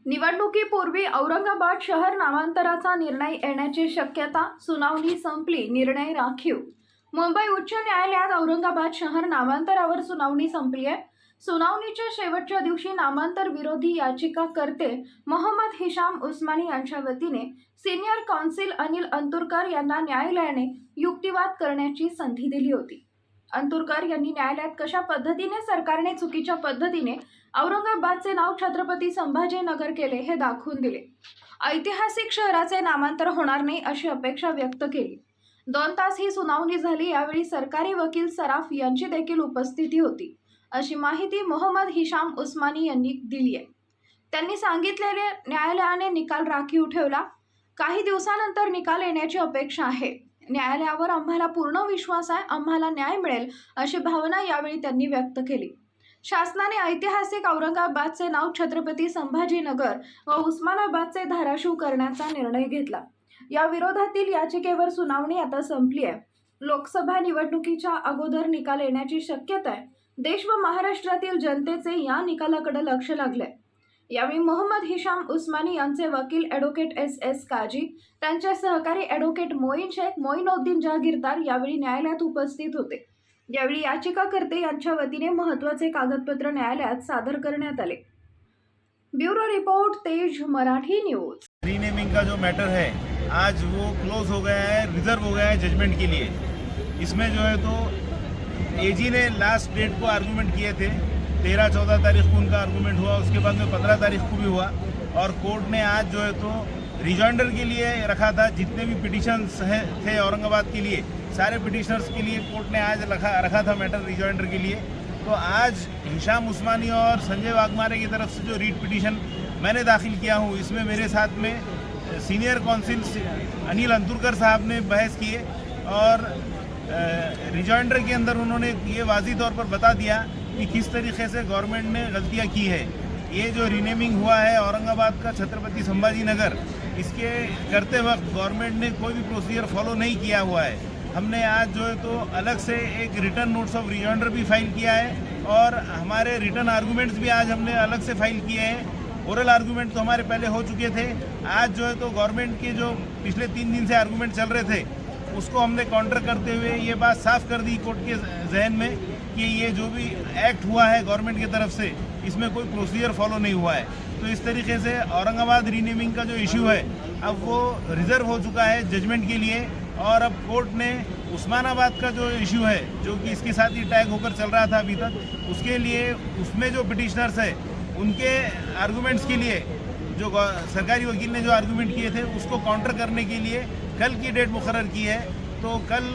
निवडणुकीपूर्वी औरंगाबाद शहर नामांतराचा निर्णय येण्याची शक्यता, सुनावणी संपली, निर्णय राखीव। मुंबई उच्च न्यायालयात औरंगाबाद शहर नामांतरावर सुनावणी संपली आहे। सुनावणीच्या शेवटच्या दिवशी नामांतर विरोधी याचिकाकर्ते मोहम्मद हिशाम उस्मानी यांच्या वतीने सिनियर कौन्सिल अनिल अंतुरकर यांना न्यायालयाने युक्तिवाद करण्याची संधी दिली होती। अंतुरकर यांनी न्यायालयात कशा पद्धतीने सरकारने चुकीच्या पद्धतीने औरंगाबादचे नाव छत्रपती संभाजीनगर केले हे दाखवून दिले। ऐतिहासिक शहराचे नामांतर होणार नाही अशी अपेक्षा व्यक्त केली। 2 तास ही सुनावणी झाली। यावेळी सरकारी वकील सराफ यांची देखील उपस्थिती होती, अशी माहिती मोहम्मद हिशाम उस्मानी यांनी दिली आहे। त्यांनी सांगितलेले न्यायालयाने निकाल राखीव ठेवला। काही दिवसानंतर निकाल येण्याची अपेक्षा आहे। न्यायालयावर आम्हाला पूर्ण विश्वास आहे, आम्हाला न्याय मिळेल अशी भावना यावेळी त्यांनी व्यक्त केली। शासनाने ऐतिहासिक औरंगाबादचे नाव छत्रपती संभाजीनगर व उस्मानाबादचे धाराशिव करण्याचा निर्णय घेतला। या विरोधातील याचिकेवर सुनावणी आता संपली आहे। लोकसभा निवडणुकीच्या अगोदर निकाल येण्याची शक्यता आहे। देश व महाराष्ट्रातील जनतेचे या निकालाकडे लक्ष लागले। यावेळी मोहम्मद हिशाम उस्मानी यांचे वकील ॲडव्होकेट एस काजी, त्यांचे सहकारी ॲडव्होकेट मोईन शेख, मोईनुद्दीन जहागीरदार यावेळी न्यायालयात उपस्थित होते। यावेळी याचिकाकर्ते यांच्या वतीने महत्त्वाचे कागदपत्र न्यायालयात सादर करण्यात आले। ब्यूरो रिपोर्ट, तेज मराठी न्यूज। रीनेमिंग का जो मैटर है आज वो क्लोज हो गया है, रिजर्व हो गया है जजमेंट के लिए। इसमें जो है तो एजी ने लास्ट डेट को आर्गूमेंट किए थे, 13-14 तारीख को उनका आर्गूमेंट हुआ, उसके बाद में 15 तारीख को भी हुआ और कोर्ट ने आज जो है तो रिजॉइंडर के लिए रखा था। जितने भी पिटिशन्स थे औरंगाबाद के लिए, सारे पिटिशनर्स के लिए कोर्ट ने आज रखा था मैटर रिजॉइंडर के लिए। तो आज हिशाम उस्मानी और संजय वाघमारे की तरफ से जो रीट पिटिशन मैंने दाखिल किया हूँ, इसमें मेरे साथ में सीनियर कौंसिल अनिल अंतुरकर साहब ने बहस किए और रिजॉइंडर के अंदर उन्होंने ये वाज़ी तौर पर बता दिया कि किस तरीके से गवर्नमेंट ने गलतियाँ की है। ये जो रीनेमिंग हुआ है औरंगाबाद का छत्रपति संभाजीनगर, इसके करते वक्त गवर्नमेंट ने कोई भी प्रोसीजर फॉलो नहीं किया हुआ है। हमने आज जो है तो अलग से एक रिटर्न नोट्स ऑफ रिजॉइंडर भी फाइल किया है और हमारे रिटर्न आर्गूमेंट्स भी आज हमने अलग से फाइल किए हैं। ओरल आर्गूमेंट तो हमारे पहले हो चुके थे। आज जो है तो गवर्नमेंट के जो पिछले 3 दिन से आर्गूमेंट चल रहे थे, उसको हमने काउंटर करते हुए ये बात साफ कर दी कोर्ट के जहन में कि ये जो भी एक्ट हुआ है गवर्नमेंट की तरफ से, इसमें कोई प्रोसीजर फॉलो नहीं हुआ है। तो इस तरीके से औरंगाबाद रीनेमिंग का जो इशू है अब वो रिजर्व हो चुका है जजमेंट के लिए। और अब कोर्ट ने उस्मानाबाद का जो इशू है, जो कि इसके साथ ही टैग होकर चल रहा था अभी तक, उसके लिए उसमें जो पिटिशनर्स है उनके आर्गूमेंट्स के लिए जो सरकारी वकील ने जो आर्गूमेंट किए थे उसको काउंटर करने के लिए कल की डेट मुकर्रर की है। तो कल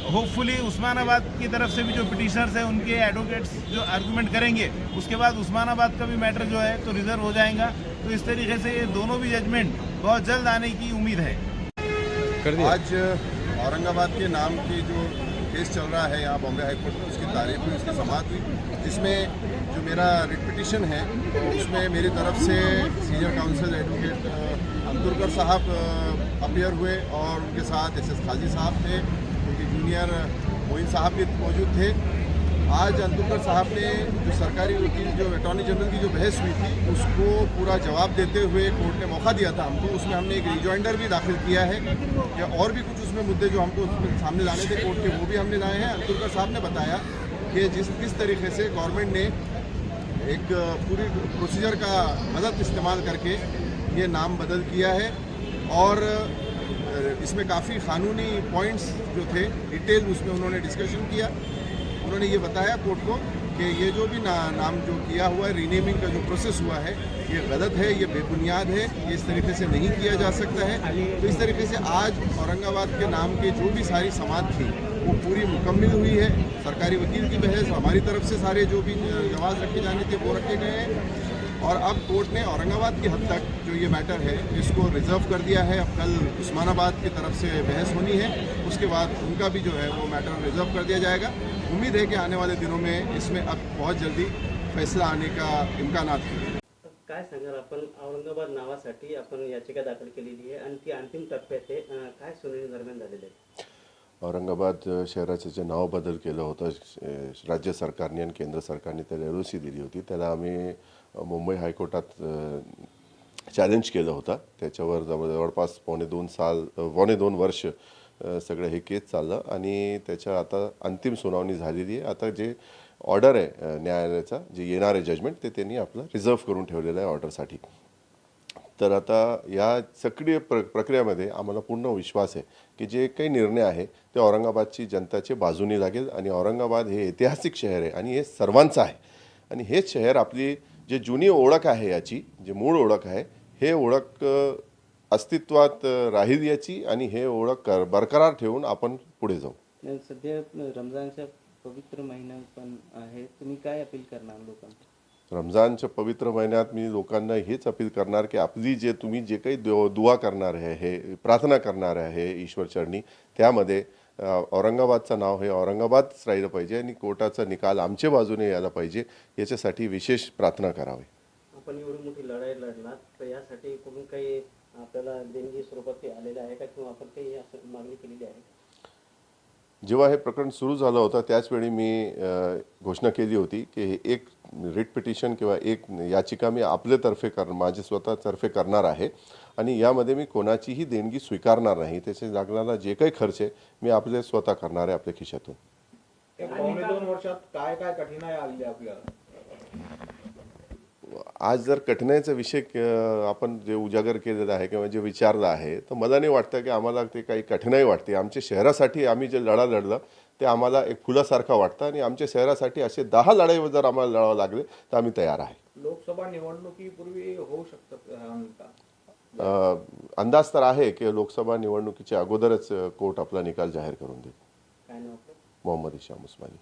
होपफुली उस्मानाबाद की तरफ से भी जो पिटिशनर्स हैं उनके एडवोकेट्स जो आर्गूमेंट करेंगे, उसके बाद उस्मानाबाद का भी मैटर जो है तो रिजर्व हो जाएगा। तो इस तरीके से ये दोनों भी जजमेंट बहुत जल्द आने की उम्मीद है। आज औरंगाबाद के नाम की जो केस चल रहा है यहाँ बॉम्बे हाई कोर्ट में, उसकी तारीख हुई, उसकी समाअत हुई, जिसमें जो मेरा रिट पिटिशन है तो उसमें मेरी तरफ से सीनियर काउंसिल एडवोकेट अंतुरकर साहब अपीयर हुए और उनके साथ एस काजी साहब थे, उनके जूनियर मोइन साहब भी मौजूद थे। आज अंतुरकर साहब ने जो सरकारी वकील जो अटॉर्नी जनरल की जो बहस हुई थी उसको पूरा जवाब देते हुए कोर्ट ने मौका दिया था हमको, उसमें हमने एक रिजॉइंडर भी दाखिल किया है या और भी कुछ उसमें मुद्दे जो हमको उसमें सामने लाने थे कोर्ट के, वो भी हमने लाए हैं। अंतुरकर साहब ने बताया कि किस तरीके से गवर्नमेंट ने एक पूरी प्रोसीजर का मदद इस्तेमाल करके ये नाम बदल किया है और इसमें काफ़ी क़ानूनी पॉइंट्स जो थे डिटेल उसमें उन्होंने डिस्कशन किया। उन्होंने ये बताया कोर्ट को कि ये जो भी नाम जो किया हुआ है, रीनेमिंग का जो प्रोसेस हुआ है, ये गलत है, ये बेबुनियाद है, ये इस तरीके से नहीं किया जा सकता है। तो इस तरीके से आज औरंगाबाद के नाम के जो भी सारी समाअत थी वो पूरी मुकम्मल हुई है। सरकारी वकील की बहस, हमारी तरफ से सारे जो भी जवाब रखे जाने थे वो रखे गए हैं और अब कोर्ट ने औरंगाबाद की हद तक जो ये मैटर है इसको रिजर्व कर दिया है। अब कल उस्मानाबाद की तरफ से बहस होनी है, उसके बाद उनका भी जो है वो मैटर रिजर्व कर दिया जाएगा। उम्मीद है कि आने वाले दिनों में इसमें अब बहुत जल्दी फैसला आने का इम्कानात है। काय सांगाल आपण औरंगाबाद नावासाठी आपण याचिका दाखल केलेली आहे आणि ती अंतिम टप्प्यात आहे, काय सुनावणी दरम्यान झालेलं आहे? औरंगाबाद शहराचं जे नाव बदल केलं होतं राज्य सरकारने आणि केंद्र सरकारने त्याला LOC दिली होती, त्याला आम्ही मुंबई हायकोर्टात चॅलेंज केलं होतं. त्याच्यावर जवळपास पावणे दोन वर्ष सगळं हे केस चाललं आणि त्याच्या आता अंतिम सुनावणी झालेली आहे. आता जे ऑर्डर आहे न्यायालयाचा, जे येणार आहे जजमेंट, ते त्यांनी आपलं रिझर्व्ह करून ठेवलेलं आहे ऑर्डरसाठी. तर आता या सगळी प्रक्रियेमध्ये आम्हाला पूर्ण विश्वास आहे की जे काही निर्णय आहे ते औरंगाबादची जनताच्या बाजूने लागेल आणि औरंगाबाद हे ऐतिहासिक शहर आहे आणि हे सर्वांचं आहे आणि हेच शहर आपली जे जुनी ओळख आहे, याची जे मूळ ओळख आहे, हे ओळख अस्तित्वात राहील याची आणि हे ओळख बरकरार ठेवून आपण पुढे जाऊ. आणि सध्या रमजानचा पवित्र महिना पण आहे, तुम्ही काय अपील करणार लोकांना? रमजानच्या पवित्र महिन्यात मी लोकांना हेच अपील करणार की आपली तुम्ही जे काही दुआ करणार आहे, हे प्रार्थना करणार आहे ईश्वरचरणी, त्यामध्ये औरंगाबादचं नाव हे औरंगाबादच राहिलं पाहिजे आणि कोर्टाचा निकाल आमच्या बाजूने यायला पाहिजे, याच्यासाठी विशेष प्रार्थना करावी. आपण एवढी मोठी लढाई लढलात, तर यासाठी कोणी काही आपल्याला देणगी स्वरूपात काही आलेलं आहे का, किंवा आपण काही असं मागणी केलेली आहे? जेव्हा हे प्रकरण सुरू झालं होतं त्याचवेळी मी घोषणा केली होती की हे एक रिट पिटिशन किंवा एक याचिका मी आपल्यातर्फे माझे स्वतःतर्फे करणार आहे आणि यामध्ये मी कोणाचीही देणगी स्वीकारणार नाही. त्याचे लागणारा जे काही खर्च आहे मी आपले स्वतः करणार आहे आपल्या खिशातून. पावणे 2 वर्षात काय काय कठीणाई आली आपल्याला? आज जर कठीणाईचा विषय आपण जे उजागर केलेला आहे किंवा जे विचारलं आहे, तर मला नाही वाटतं की आम्हाला ते काही कठीणाई वाटते. आमच्या शहरासाठी आम्ही जे लढा लढलं ते आम्हाला एक फुलासारखं वाटतं आणि आमच्या शहरासाठी असे 10 लढाई जर आम्हाला लढावं लागले तर आम्ही तयार आहे. लोकसभा निवडणुकीपूर्वी होऊ शकतं का? अंदाज तर आहे की लोकसभा निवडणुकीच्या अगोदरच कोर्ट आपला निकाल जाहीर करून देईल. काय नाव? मोहम्मद इशाम उस्मानी.